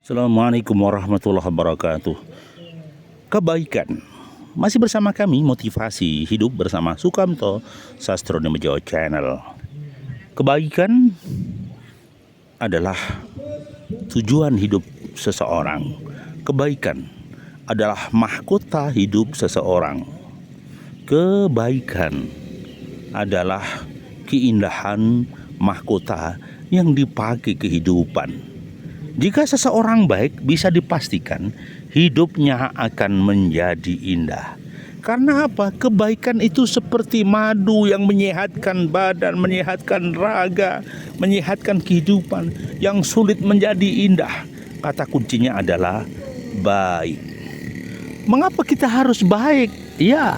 Assalamualaikum warahmatullahi wabarakatuh. Kebaikan. Masih bersama kami Motivasi Hidup bersama Sukamto Sastro Jawa Channel. Kebaikan adalah tujuan hidup seseorang. Kebaikan adalah mahkota hidup seseorang. Kebaikan adalah keindahan mahkota yang dipakai kehidupan. Jika seseorang baik, bisa dipastikan hidupnya akan menjadi indah. Karena apa? Kebaikan itu seperti madu yang menyehatkan badan, menyehatkan raga, menyehatkan kehidupan yang sulit menjadi indah. Kata kuncinya adalah baik. Mengapa kita harus baik? Ya,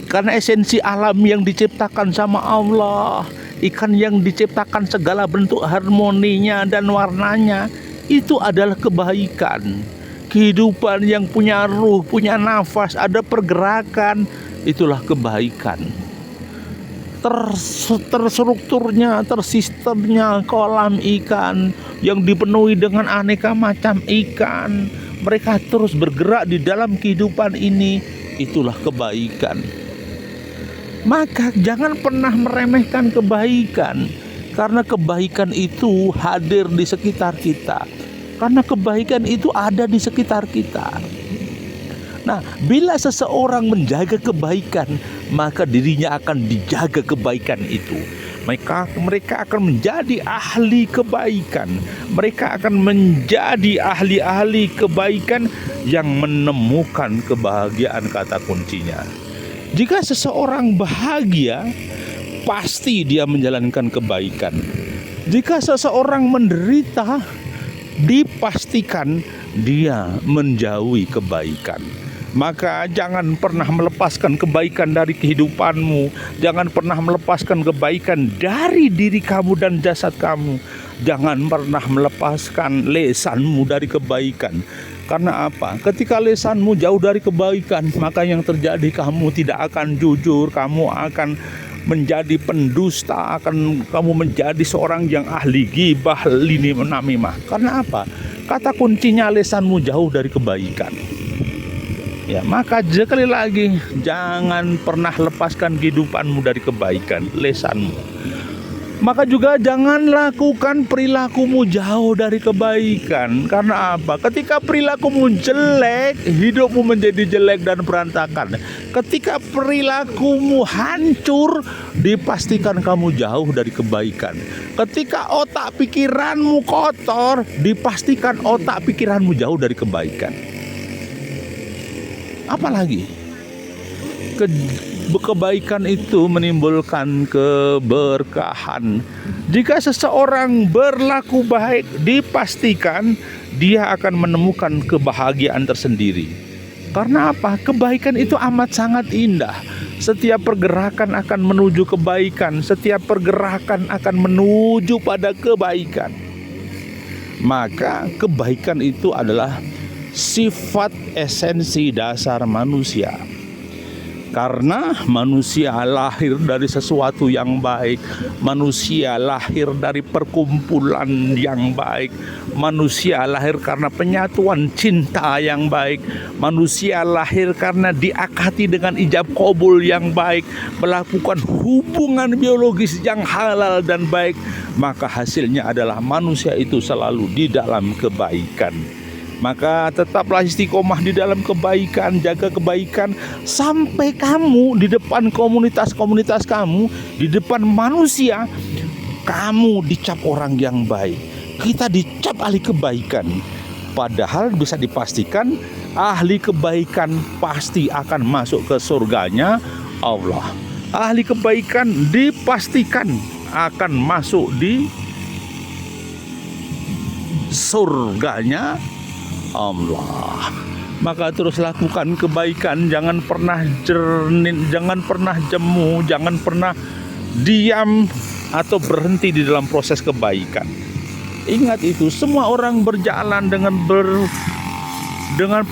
karena esensi alam yang diciptakan sama Allah, ikan yang diciptakan segala bentuk harmoninya dan warnanya, itu adalah kebaikan. Kehidupan yang punya ruh, punya nafas, ada pergerakan, itulah kebaikan. Terstrukturnya, tersistemnya kolam ikan yang dipenuhi dengan aneka macam ikan. Mereka terus bergerak di dalam kehidupan ini, itulah kebaikan. Maka jangan pernah meremehkan kebaikan, karena kebaikan itu hadir di sekitar kita. Karena kebaikan itu ada di sekitar kita. Nah, bila seseorang menjaga kebaikan, maka dirinya akan dijaga kebaikan itu. Mereka akan menjadi ahli kebaikan. Mereka akan menjadi ahli-ahli kebaikan yang menemukan kebahagiaan, kata kuncinya. Jika seseorang bahagia, pasti dia menjalankan kebaikan. Jika seseorang menderita, dipastikan dia menjauhi kebaikan. Maka jangan pernah melepaskan kebaikan dari kehidupanmu. Jangan pernah melepaskan kebaikan dari diri kamu dan jasad kamu. Jangan pernah melepaskan lesanmu dari kebaikan. Karena apa? Ketika lesanmu jauh dari kebaikan, maka yang terjadi, kamu tidak akan jujur, kamu akan menjadi pendusta, kamu menjadi seorang yang ahli ghibah, lini namimah. Karena apa? Kata kuncinya, lesanmu jauh dari kebaikan. Ya, maka sekali lagi, jangan pernah lepaskan kehidupanmu dari kebaikan, lesanmu. Maka juga jangan lakukan perilakumu jauh dari kebaikan. Karena apa? Ketika perilakumu jelek, hidupmu menjadi jelek dan berantakan. Ketika perilakumu hancur, dipastikan kamu jauh dari kebaikan. Ketika otak pikiranmu kotor, dipastikan otak pikiranmu jauh dari kebaikan. Apalagi kebaikan itu menimbulkan keberkahan. Jika seseorang berlaku baik, dipastikan dia akan menemukan kebahagiaan tersendiri. Karena apa? Kebaikan itu amat sangat indah. Setiap pergerakan akan menuju kebaikan. Setiap pergerakan akan menuju pada kebaikan. Maka kebaikan itu adalah sifat esensi dasar manusia. Karena manusia lahir dari sesuatu yang baik, manusia lahir dari perkumpulan yang baik, manusia lahir karena penyatuan cinta yang baik, manusia lahir karena diakati dengan ijab qabul yang baik, melakukan hubungan biologis yang halal dan baik, maka hasilnya adalah manusia itu selalu di dalam kebaikan. Maka tetaplah istiqomah di dalam kebaikan, jaga kebaikan sampai kamu di depan komunitas-komunitas kamu, di depan manusia, kamu dicap orang yang baik. Kita dicap ahli kebaikan. Padahal bisa dipastikan ahli kebaikan pasti akan masuk ke surganya Allah. Ahli kebaikan dipastikan akan masuk di surganya Allah. Maka terus lakukan kebaikan, jangan pernah jangan pernah jemu, jangan pernah diam atau berhenti di dalam proses kebaikan. Ingat itu, semua orang berjalan dengan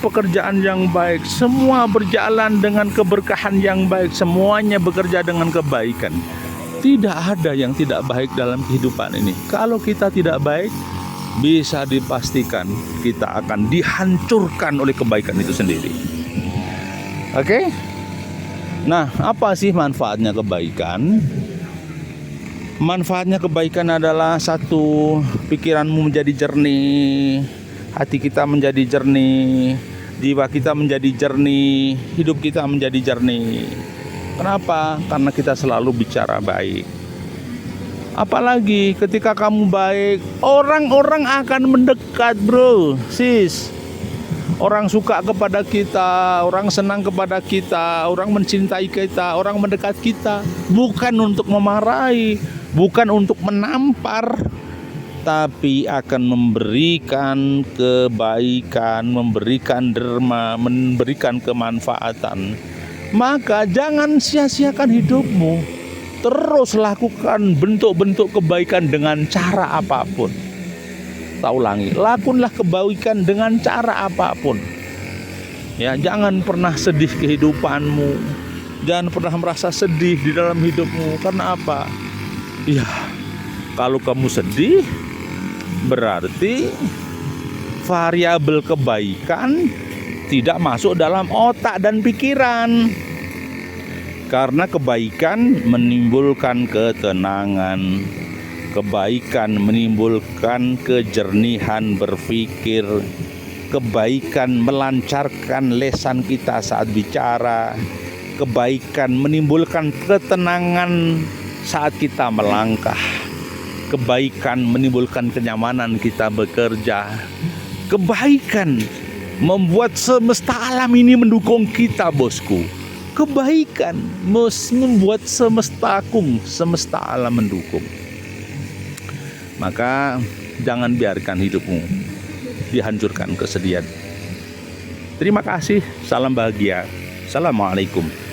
pekerjaan yang baik, semua berjalan dengan keberkahan yang baik, semuanya bekerja dengan kebaikan. Tidak ada yang tidak baik dalam kehidupan ini. Kalau kita tidak baik, bisa dipastikan kita akan dihancurkan oleh kebaikan itu sendiri. Oke? Nah, apa sih manfaatnya kebaikan? Manfaatnya kebaikan adalah satu, pikiranmu menjadi jernih, hati kita menjadi jernih, jiwa kita menjadi jernih, hidup kita menjadi jernih. Kenapa? Karena kita selalu bicara baik. Apalagi ketika kamu baik, orang-orang akan mendekat, bro, sis. Orang suka kepada kita, orang senang kepada kita, orang mencintai kita, orang mendekat kita. Bukan untuk memarahi, bukan untuk menampar, tapi akan memberikan kebaikan, memberikan derma, memberikan kemanfaatan. Maka jangan sia-siakan hidupmu. Terus lakukan bentuk-bentuk kebaikan dengan cara apapun. Tak ulangi, lakukanlah kebaikan dengan cara apapun. Ya, jangan pernah sedih kehidupanmu. Jangan pernah merasa sedih di dalam hidupmu. Karena apa? Ya, kalau kamu sedih, berarti variabel kebaikan tidak masuk dalam otak dan pikiran. Karena kebaikan menimbulkan ketenangan, kebaikan menimbulkan kejernihan berpikir, kebaikan melancarkan lesan kita saat bicara, kebaikan menimbulkan ketenangan saat kita melangkah, kebaikan menimbulkan kenyamanan kita bekerja, kebaikan membuat semesta alam ini mendukung kita, bosku. Kebaikan membuat semesta alam mendukung. Maka jangan biarkan hidupmu dihancurkan kesedihan. Terima kasih, salam bahagia. Assalamualaikum.